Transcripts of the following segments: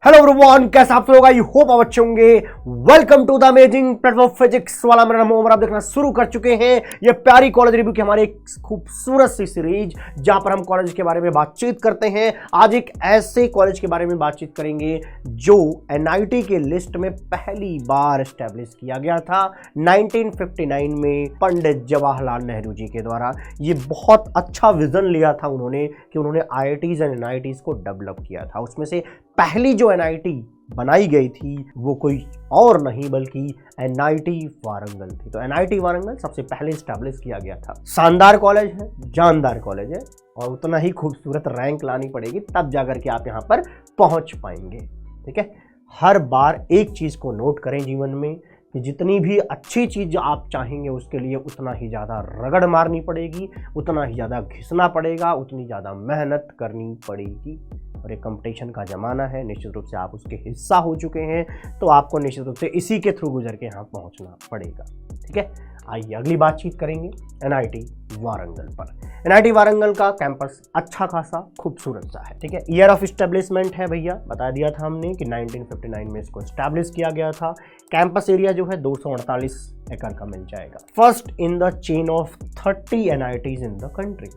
Hello everyone, कैसे आप लोग? आई होप आप अच्छे होंगे। Welcome to the amazing platform Physics Wallah. मेरा नाम ओमर, आप देखना शुरू कर चुके हैं ये प्यारी कॉलेज रिव्यू की हमारी एक खूबसूरत सी सीरीज, जहां पर हम कॉलेज के बारे में बातचीत करते हैं। आज एक ऐसे कॉलेज के बारे में बातचीत करेंगे जो एनआईटी के लिस्ट में पहली बार एस्टेब्लिश किया गया था 1959 में पंडित जवाहरलाल नेहरू जी के द्वारा। ये बहुत अच्छा विजन लिया था उन्होंने कि उन्होंने आईआईटीज एंड एनआईटीज को डेवलप किया था। उसमें से पहली जो एनआईटी बनाई गई थी वो कोई और नहीं बल्कि एनआईटी वारंगल थी। तो एनआईटी वारंगल सबसे पहले स्टैब्लिश किया गया था। शानदार कॉलेज है, जानदार कॉलेज है, और उतना ही खूबसूरत रैंक लानी पड़ेगी तब जाकर के आप यहाँ पर पहुँच पाएंगे। ठीक है, हर बार एक चीज़ को नोट करें जीवन में कि जितनी भी अच्छी चीज़ आप चाहेंगे उसके लिए उतना ही ज़्यादा रगड़ मारनी पड़ेगी, उतना ही ज़्यादा घिसना पड़ेगा, उतनी ज़्यादा मेहनत करनी पड़ेगी। और एक कंपटीशन का ज़माना है, निश्चित रूप से आप उसके हिस्सा हो चुके हैं, तो आपको निश्चित रूप से इसी के थ्रू गुजर के यहाँ पहुँचना पड़ेगा। ठीक है, आइए अगली बातचीत करेंगे एनआईटी वारंगल पर। एनआईटी वारंगल का कैंपस अच्छा खासा खूबसूरत सा है। ठीक है, ईयर ऑफ इस्टेब्लिशमेंट है भैया, बता दिया था हमने कि 1959 में इसको इस्टेब्लिश किया गया था। कैंपस एरिया जो है 248 एकड़ का मिल जाएगा। First in the chain of 30 NITs in the country.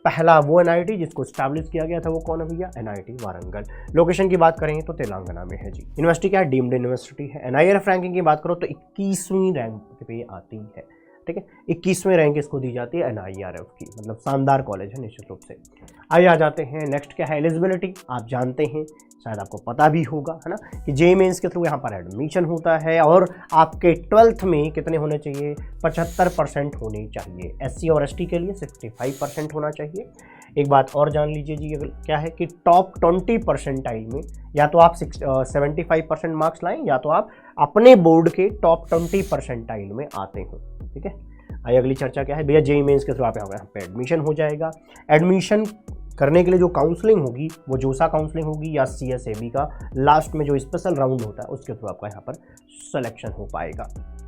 पहला वो एनआईटी जिसको स्टैब्लिश किया गया था वो कौन है भैया? एनआईटी वारंगल। लोकेशन की बात करेंगे तो तेलंगाना में है जी। यूनिवर्सिटी क्या है? डीम्ड यूनिवर्सिटी है। एनआईआरएफ रैंकिंग की बात करो तो 21वीं रैंक पे आती है। ठीक है, 21वें रैंक इसको दी जाती है एनआईआरएफ की, मतलब शानदार कॉलेज है निश्चित रूप से। आइए आ जाते हैं नेक्स्ट क्या है? एलिजिबिलिटी। आप जानते हैं, शायद आपको पता भी होगा, है ना, कि जेईई मेंस के थ्रू यहाँ पर एडमिशन होता है और आपके 12th में कितने होने चाहिए? 75% होने चाहिए। एससी और एसटी के लिए 65% होना चाहिए। एक बात और जान लीजिए जी, क्या है कि टॉप 20 परसेंटाइल में या तो आप 75% मार्क्स लाएं या तो आप अपने बोर्ड के टॉप 20 परसेंटाइल में आते हो। ठीक है, आइए अगली चर्चा क्या है भैया? जेईई मेंस के थ्रू आप यहाँ पे एडमिशन हो जाएगा। एडमिशन करने के लिए जो काउंसलिंग होगी वो जोसा काउंसलिंग होगी या सीएसएबी का लास्ट में जो स्पेशल राउंड होता है उसके थ्रू आपका यहाँ पर सिलेक्शन हो पाएगा।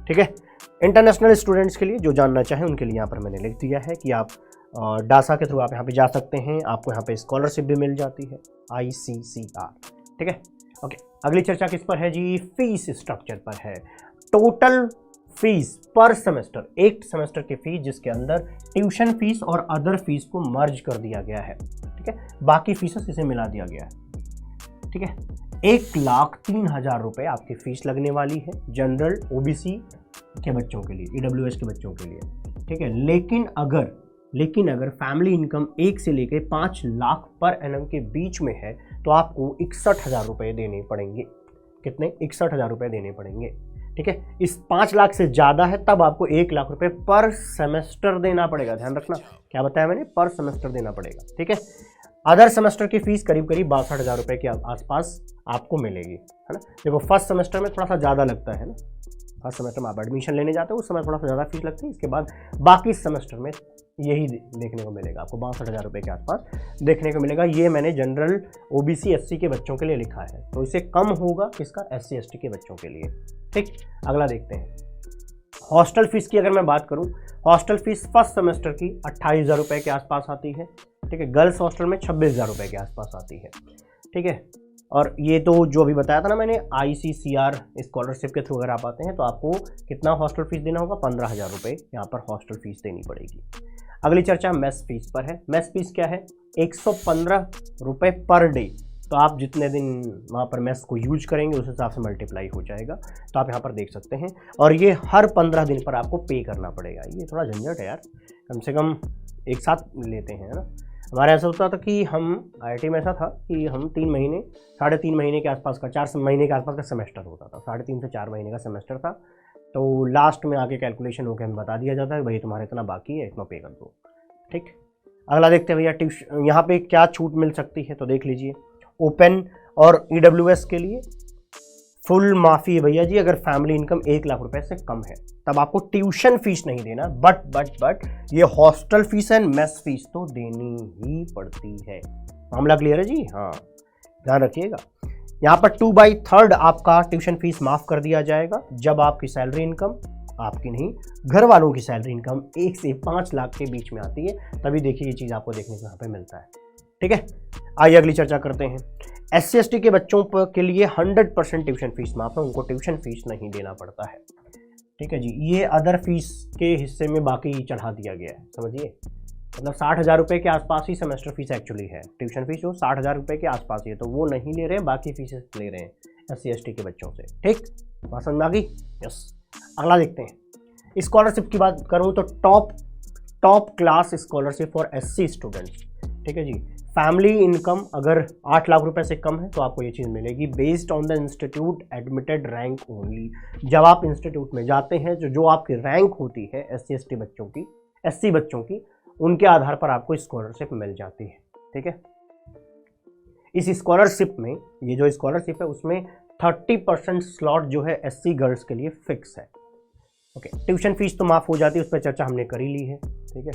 ठीक है, इंटरनेशनल स्टूडेंट्स के लिए जो जानना चाहें उनके लिए यहाँ पर मैंने लिख दिया है कि आप डासा के थ्रू आप यहाँ पे जा सकते हैं। आपको यहाँ पे स्कॉलरशिप भी मिल जाती है, ICCR। ठीक है, ओके, अगली चर्चा किस पर है जी? फीस स्ट्रक्चर पर है। टोटल फीस पर सेमेस्टर, एक सेमेस्टर की फीस जिसके अंदर ट्यूशन फीस और अदर फीस को मर्ज कर दिया गया है। ठीक है, बाकी फीसेस इसे मिला दिया गया है। ठीक है, 1,03,000 रुपये आपकी फीस लगने वाली है जनरल OBC के बच्चों के लिए, EWS के बच्चों के लिए। ठीक है, लेकिन अगर फैमिली इनकम 1 से लेकर 5 लाख पर एनम के बीच में है तो आपको 61,000 रुपये देने पड़ेंगे। कितने? 61,000 रुपये देने पड़ेंगे। ठीक है, इस 5 लाख से ज़्यादा है तब आपको 1 लाख रुपए पर सेमेस्टर देना पड़ेगा। ध्यान रखना, क्या बताया मैंने? पर सेमेस्टर देना पड़ेगा। ठीक है, अदर सेमेस्टर की फीस करीब 62,000 रुपये के आसपास आपको मिलेगी, है ना। देखो, फर्स्ट सेमेस्टर में थोड़ा सा ज़्यादा लगता है ना, फर्स्ट सेमेस्टर में आप एडमिशन लेने जाते हो उस समय थोड़ा सा ज़्यादा फीस लगती है। इसके बाद बाकी सेमेस्टर में यही देखने को मिलेगा आपको, 62,000 रुपये के आसपास देखने को मिलेगा। ये मैंने जनरल OBC SC के बच्चों के लिए लिखा है, तो इससे कम होगा किसका? SC ST के बच्चों के लिए। ठीक, अगला देखते हैं। हॉस्टल फीस की अगर मैं बात करूं, हॉस्टल फीस फर्स्ट सेमेस्टर की 28,000 रुपये के आसपास आती है। ठीक है, गर्ल्स हॉस्टल में 26,000 रुपये के आसपास आती है। ठीक है, और ये तो जो अभी बताया था ना मैंने, ICCR स्कॉलरशिप के थ्रू अगर आप आते हैं तो आपको कितना हॉस्टल फीस देना होगा? 15,000 रुपये यहाँ पर हॉस्टल फीस देनी पड़ेगी। अगली चर्चा मेस फीस पर है। मेस फीस क्या है? 115 रुपये पर डे। तो आप जितने दिन वहाँ पर मेस को यूज करेंगे उस हिसाब से मल्टीप्लाई हो जाएगा। तो आप यहाँ पर देख सकते हैं, और ये हर 15 दिन पर आपको पे करना पड़ेगा। ये थोड़ा झंझट है यार, कम से कम एक साथ लेते हैं, है ना। हमारे ऐसा होता था कि हम IIT में ऐसा था कि हम 3 महीने 3.5 महीने के आसपास का, 4 महीने के आसपास का सेमेस्टर होता था। 3.5 से 4 महीने का सेमेस्टर था। तो लास्ट में आके कैलकुलेशन होकर हमें बता दिया जाता है भाई तुम्हारे इतना बाकी है, इतना पे कर दो। ठीक, अगला देखते हैं भैया ट्यूशन, यहाँ पे क्या छूट मिल सकती है तो देख लीजिए। ओपन और EWS के लिए फुल माफी है भैया जी, अगर फैमिली इनकम 1 लाख रुपए से कम है तब आपको ट्यूशन फीस नहीं देना, बट ये hostel fees and mess fees तो देनी ही पड़ती है। मामला क्लियर है जी? हाँ, ध्यान रखिएगा। यहाँ पर 2/3 आपका ट्यूशन फीस माफ कर दिया जाएगा जब आपकी सैलरी इनकम, आपकी नहीं घर वालों की सैलरी इनकम 1 से 5 लाख के बीच में आती है, तभी देखिए ये चीज़ आपको देखने को यहाँ पे मिलता है। ठीक है, आइए अगली चर्चा करते हैं। SC/ST के बच्चों के लिए 100% ट्यूशन फीस माफ है, उनको ट्यूशन फीस नहीं देना पड़ता है। ठीक है जी, ये अदर फीस के हिस्से में बाकी चढ़ा दिया गया है, समझिए। मतलब 60,000 रुपये के आसपास ही सेमेस्टर फीस एक्चुअली है, ट्यूशन फीस जो 60,000 रुपये के आसपास ही है, तो वो नहीं ले रहे हैं, बाकी फीसेस ले रहे हैं SC/ST के बच्चों से। ठीक, बात समझ में आ गई? यस। अगला देखते हैं। स्कॉलरशिप की बात करूँ तो top class scholarship for SC students. ठीक है जी, फैमिली इनकम अगर 8 लाख रुपए से कम है तो आपको ये चीज़ मिलेगी based on the institute admitted rank only. जब आप इंस्टीट्यूट में जाते हैं, जो आपकी रैंक होती है SC/ST बच्चों की, SC बच्चों की, उनके आधार पर आपको स्कॉलरशिप मिल जाती है। ठीक है, इस स्कॉलरशिप में, ये जो स्कॉलरशिप है उसमें 30% स्लॉट जो है SC गर्ल्स के लिए फिक्स है। ओके, ट्यूशन फीस तो माफ हो जाती है, उस पर चर्चा हमने कर ही ली है। ठीक है,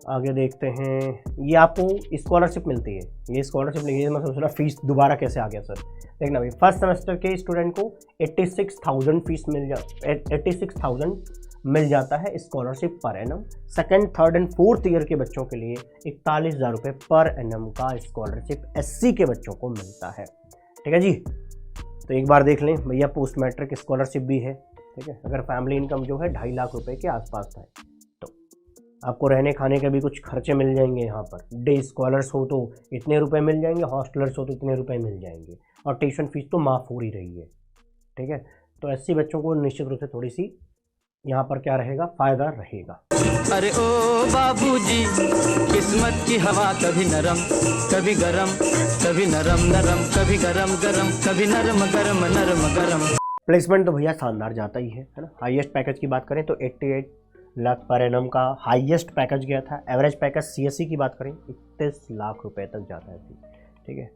आगे देखते हैं। ये आपको स्कॉलरशिप मिलती है, ये स्कॉलरशिप लेंगे, मैं सोच रहा फीस दोबारा कैसे आ गया सर। देखना भाई, फर्स्ट सेमेस्टर के स्टूडेंट को 86,000 फीस 86,000 मिल जाता है scholarship per annum. Second, third and fourth year के बच्चों के लिए 41,000 रुपये पर एनम का स्कॉलरशिप SC के बच्चों को मिलता है। ठीक है जी, तो एक बार देख लें भैया, पोस्ट मैट्रिक स्कॉलरशिप भी है। ठीक है, अगर फैमिली इनकम जो है 2.5 लाख रुपए के आसपास है तो आपको रहने खाने के भी कुछ खर्चे मिल जाएंगे। यहाँ पर डे स्कॉलर्स हो तो इतने रुपए मिल जाएंगे, हॉस्टलर्स हो तो इतने रुपए मिल जाएंगे, और ट्यूशन फीस तो माफ़ हो ही रही है। ठीक है, तो SC बच्चों को निश्चित रूप से थोड़ी सी यहाँ पर क्या रहेगा, फ़ायदा रहेगा। अरे ओ बाबूजी, किस्मत की हवा कभी नरम कभी गरम, कभी नरम नरम कभी गरम गरम, कभी नरम गरम नरम गरम। प्लेसमेंट तो भैया शानदार जाता ही है ना। हाईएस्ट पैकेज की बात करें तो 88 लाख पर एनम का हाईएस्ट पैकेज गया था। एवरेज पैकेज CSE की बात करें 31 लाख रुपए तक जाता है। ठीक है,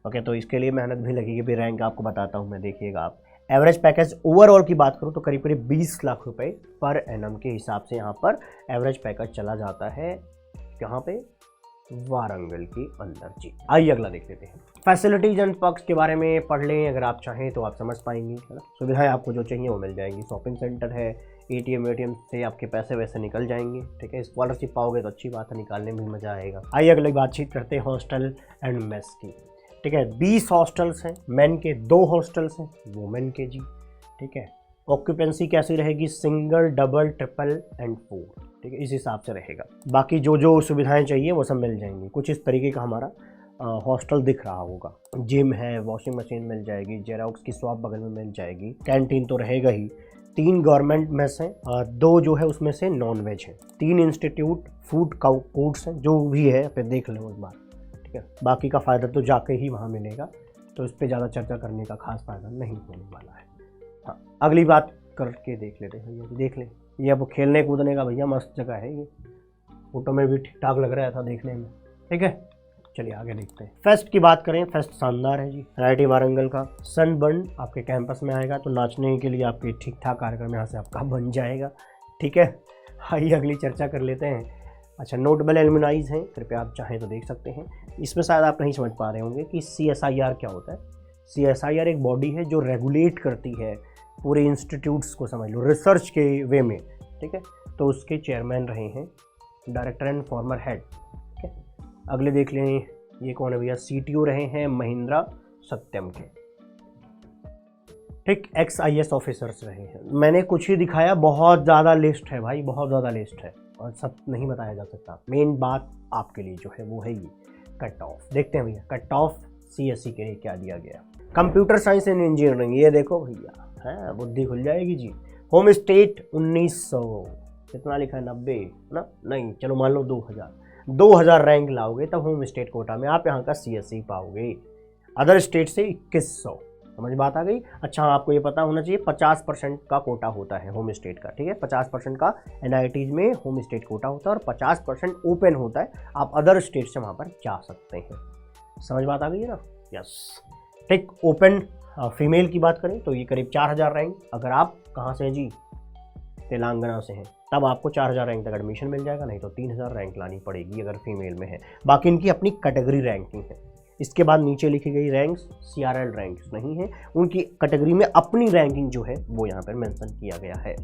ओके, तो इसके लिए मेहनत भी लगेगी, भी रैंक आपको बताता हूँ मैं, देखिएगा आप। एवरेज पैकेज ओवरऑल की बात करूँ तो करीब 20 लाख रुपए पर एनम के हिसाब से यहाँ पर एवरेज पैकेज चला जाता है, यहाँ पे वारंगल के अंदर जी। आइए अगला देख लेते हैं। फैसिलिटीज एंड पर्क्स के बारे में पढ़ लें, अगर आप चाहें तो आप समझ पाएंगे, है ना। सुविधाएं आपको जो चाहिए वो मिल जाएंगी। शॉपिंग सेंटर है, ATM से आपके पैसे वैसे निकल जाएंगे। ठीक है, स्कॉलरशिप पाओगे तो अच्छी बात है, निकालने में भी मज़ा आएगा। आइए अगली बातचीत करते हैं हॉस्टल एंड मेस की। ठीक है, 20 हॉस्टल्स हैं मेन के, 2 हॉस्टल्स हैं वुमेन के जी। ठीक है, ऑक्यूपेंसी कैसी रहेगी, सिंगल, डबल, ट्रिपल एंड 4। ठीक है, इस हिसाब से रहेगा। बाकी जो सुविधाएं चाहिए वो सब मिल जाएंगी। कुछ इस तरीके का हमारा हॉस्टल दिख रहा होगा। जिम है, वॉशिंग मशीन मिल जाएगी, जेरोक्स की शॉप बगल में मिल जाएगी, कैंटीन तो रहेगा ही, 3 गवर्नमेंट मेस हैं, 2 जो है उसमें से नॉन वेज है, 3 इंस्टीट्यूट फूड कोर्ट्स हैं, जो भी है फिर देख लो एक बार। ठीक है, बाकी का फ़ायदा तो जाके ही वहाँ मिलेगा, तो इस पर ज़्यादा चर्चा करने का खास फ़ायदा नहीं होने वाला है। हाँ, अगली बात करके देख लेते हैं भैया, देख लें। ये अब खेलने कूदने का भैया मस्त जगह है, ये फोटो में भी ठीक ठाक लग रहा था देखने में। ठीक है, चलिए आगे देखते हैं। फेस्ट की बात करें, फेस्ट शानदार है जी। IIT वारंगल का सनबर्न आपके कैंपस में आएगा, तो नाचने के लिए आपके ठीक ठाक कार्यक्रम यहाँ से आपका बन जाएगा। ठीक है, आइए अगली चर्चा कर लेते हैं। अच्छा, नोटेबल एलुमनाइज हैं, कृपया आप चाहें तो देख सकते हैं। इसमें शायद आप नहीं समझ पा रहे होंगे कि CSIR क्या होता है। CSIR एक बॉडी है जो रेगुलेट करती है पूरे इंस्टीट्यूट्स को, समझ लो रिसर्च के वे में। ठीक है, तो उसके चेयरमैन रहे हैं डायरेक्टर एंड फॉर्मर हेड। ठीक है, अगले देख लें, ये कौन है भैया, CTO रहे हैं महिंद्रा सत्यम के। ठीक, XIS ऑफिसर्स रहे हैं। मैंने कुछ ही दिखाया, बहुत ज़्यादा लिस्ट है भाई, बहुत ज़्यादा लिस्ट है और सब नहीं बताया जा सकता। मेन बात आपके लिए जो है वो है ये कट ऑफ। देखते हैं भैया कट ऑफ CSE के लिए क्या दिया गया। कंप्यूटर साइंस एंड इंजीनियरिंग, ये देखो भैया, है बुद्धि खुल जाएगी जी। होम स्टेट 1900, कितना लिखा है, 90 ना, नहीं चलो मान लो 2000 रैंक लाओगे तब होम स्टेट कोटा में आप यहाँ का CSE पाओगे। अदर स्टेट से 2100, समझ बात आ गई। अच्छा, आपको ये पता होना चाहिए 50% का कोटा होता है होम स्टेट का। ठीक है, 50% का NITs में होम स्टेट कोटा होता है और 50% ओपन होता है, आप अदर स्टेट से वहाँ पर जा सकते हैं। समझ बात आ गई है ना। यस, ठीक। ओपन फीमेल की बात करें तो ये करीब 4000 रैंक। अगर आप कहाँ से हैं जी, तेलंगाना से हैं, तब आपको 4000 रैंक तक एडमिशन मिल जाएगा, नहीं तो 3000 रैंक लानी पड़ेगी अगर फीमेल में है। बाकी इनकी अपनी कैटेगरी रैंकिंग है। इसके बाद नीचे लिखी गई रैंक्स CRL रैंक्स नहीं है, उनकी कैटेगरी में अपनी रैंकिंग जो है वो यहाँ पर मेंशन किया गया है।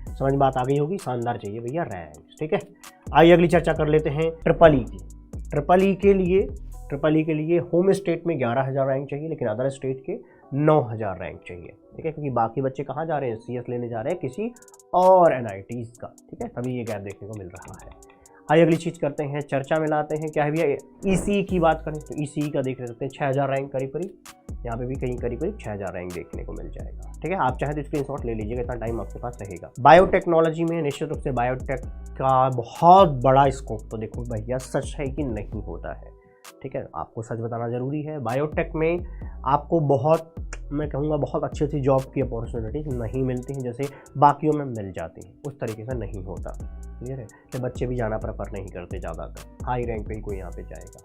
समझ बात आ गई होगी, शानदार चाहिए भैया रैंक्स, ठीक है। आइए अगली चर्चा कर लेते हैं ट्रिपल ई की। ट्रिपल ई के लिए होम स्टेट में 11000 रैंक चाहिए, लेकिन अदर स्टेट के 9000 रैंक चाहिए, ठीक है, क्योंकि बाकी बच्चे कहाँ जा रहे हैं, CS लेने जा रहे हैं किसी और NITs का, ठीक है, तभी ये गैप देखने को मिल रहा है। आइए अगली चीज़ करते हैं, चर्चा में लाते हैं क्या है भैया, ECE की बात करें तो ECE का देख लेते हैं 6000 रैंक करीब, यहाँ पे भी कहीं करीब 6000 रैंक देखने को मिल जाएगा, ठीक है। आप चाहे तो स्क्रीनशॉट ले लीजिएगा, इतना टाइम आपके पास रहेगा। बायोटेक्नोलॉजी में निश्चित रूप से बायोटेक का बहुत बड़ा स्कोप तो देखो भैया सच है कि नहीं होता है, ठीक है, आपको सच बताना ज़रूरी है। बायोटेक में आपको बहुत, मैं कहूँगा बहुत अच्छी अच्छी जॉब की अपॉर्चुनिटी नहीं मिलती हैं जैसे बाकियों में मिल जाती हैं, उस तरीके से नहीं होता। क्लियर है कि बच्चे भी जाना प्रेफर नहीं करते ज़्यादातर, हाई रैंक पे ही कोई यहाँ पे जाएगा,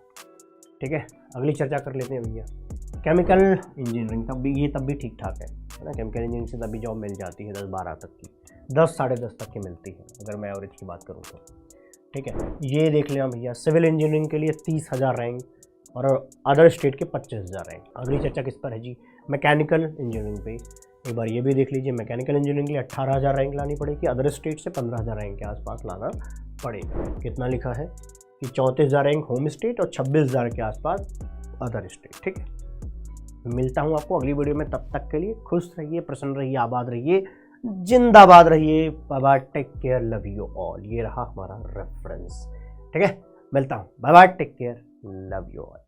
ठीक है। अगली चर्चा कर लेते हैं भैया केमिकल इंजीनियरिंग। तब भी ठीक ठाक है ना, केमिकल इंजीनियरिंग से तभी जॉब मिल जाती है 10-12 तक की, 10 साढ़े 10 तक की मिलती है अगर मैं एवरेज की बात करूँ तो, ठीक है। ये देख लेना भैया सिविल इंजीनियरिंग के लिए 30,000 रैंक और अदर स्टेट के 25,000 रैंक। अगली चर्चा किस पर है जी, मैकेनिकल इंजीनियरिंग पे। एक बार ये भी देख लीजिए, मैकेनिकल इंजीनियरिंग के लिए 18,000 रैंक लानी पड़ेगी, अदर स्टेट से 15,000 रैंक के आसपास लाना पड़ेगा। कितना लिखा है कि 34,000 रैंक होम स्टेट और 26,000 के आसपास अदर स्टेट, ठीक है। मिलता हूँ आपको अगली वीडियो में, तब तक के लिए खुश रहिए, प्रसन्न रहिए, आबाद रहिए, जिंदाबाद रहिए। Bye bye, take care, love you all. ये रहा हमारा रेफरेंस, ठीक है। मिलता हूँ, bye bye, take care, love you all.